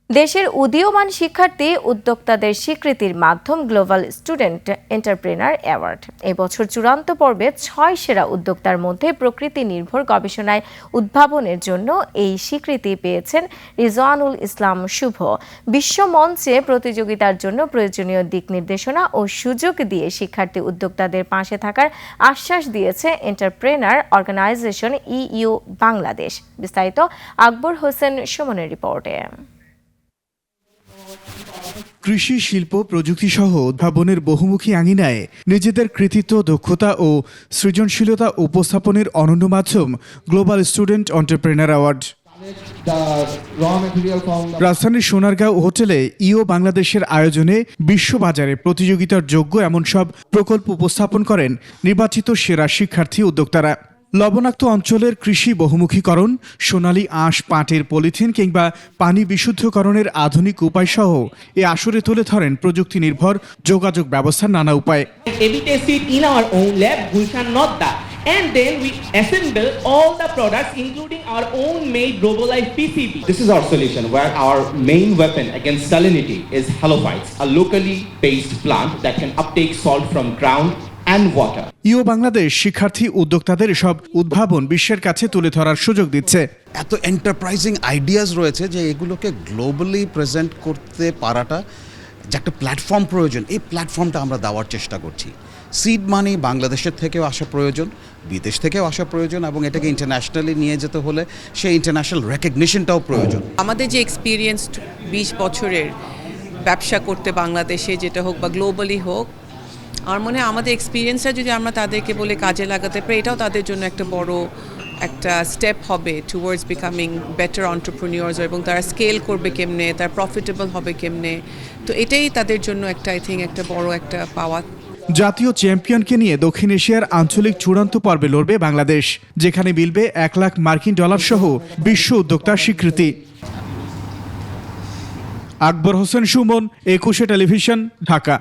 দেশের উদীয়মান শিক্ষার্থী উদ্যোক্তাদের স্বীকৃতির মাধ্যম গ্লোবাল স্টুডেন্ট এন্টারপ্রেনার অ্যাওয়ার্ড। এবছর চূড়ান্ত পর্বে ৬ সেরা উদ্যোক্তার মধ্যে প্রকৃতি নির্ভর গবেষণায় উদ্ভাবনের জন্য এই স্বীকৃতি পেয়েছেন রিজওয়ানুল ইসলাম শুভ। বিশ্ব মঞ্চে প্রতিযোগিতার জন্য প্রয়োজনীয় দিক নির্দেশনা ও সুযোগ দিয়ে শিক্ষার্থী উদ্যোক্তাদের পাশে থাকার আশ্বাস দিয়েছে এন্টারপ্রেনার অর্গানাইজেশন ইইউ বাংলাদেশ। বিস্তারিত আকবর হোসেন সুমনের রিপোর্টে। কৃষি, শিল্প, প্রযুক্তি সহ উদ্ভাবনের বহুমুখী আঙিনায় নিজেদের কৃতিত্ব, দক্ষতা ও সৃজনশীলতা উপস্থাপনের অনন্য মাধ্যম গ্লোবাল স্টুডেন্ট এন্টারপ্রেনার অ্যাওয়ার্ড। রাজধানীর সোনারগাঁও হোটেলে ইও বাংলাদেশের আয়োজনে বিশ্ববাজারে প্রতিযোগিতার যোগ্য এমন সব প্রকল্প উপস্থাপন করেন নির্বাচিত সেরা শিক্ষার্থী উদ্যোক্তারা। লবণাক্ত অঞ্চলের কৃষি বহুমুখীকরণ, সোনালী আঁশ, পাটের পলিথিন কিংবা পানি বিশুদ্ধকরণের আধুনিক উপায় সহ এ আসরে তুলে ধরেন প্রযুক্তি নির্ভর যোগাযোগ ব্যবস্থার নানা উপায়। And then we assemble all the products including our own made RoboLife PCB. This is our solution where our main weapon against salinity is halophytes, a locally based plant that can uptake salt from ground and water. ইও বাংলাদেশ শিক্ষার্থী উদ্যোক্তাদের সব উদ্ভাবন বিশ্বের কাছে তুলে ধরার সুযোগ দিচ্ছে। এত এন্টারপ্রাইজিং আইডিয়াস রয়েছে যে এগুলোকে গ্লোবালি প্রেজেন্ট করতে পারাটা যে একটা প্ল্যাটফর্ম প্রয়োজন, এই প্ল্যাটফর্মটা আমরা দেওয়ার চেষ্টা করছি। সিড মানি বাংলাদেশের থেকেও আসা প্রয়োজন, বিদেশ থেকেও আসা প্রয়োজন, এবং এটাকে ইন্টারন্যাশনালি নিয়ে যেতে হলে সেই ইন্টারন্যাশনাল রেকগনিশনটাও প্রয়োজন। আমাদের যে এক্সপিরিয়েন্স 20 বছরের ব্যবসা করতে বাংলাদেশে যেটা হোক বা গ্লোবালি হোক, আর মনে হয় আমাদের এক্সপিরিয়েন্সটা যদি আমরা তাদেরকে বলে কাজে লাগাতে পারি, এটাও তাদের জন্য একটা বড় একটা স্টেপ হবে টুয়ার্ডস বিকামিং বেটার এন্টারপ্রেনিয়র্স, এবং তারা স্কেল করবে কেমনে, তারা প্রফিটেবল হবে কেমনে। তো এটাই তাদের জন্য একটা আই থিঙ্ক একটা বড় একটা পাওয়া। জাতীয় চ্যাম্পিয়নকে নিয়ে দক্ষিণ এশিয়ার আঞ্চলিক চূড়ান্ত পর্বে লড়বে বাংলাদেশ, যেখানে মিলবে $1 লাখ সহ বিশ্ব উদ্যোক্তার স্বীকৃতি। আকবর হোসেন সুমন, 21 টেলিভিশন, ঢাকা।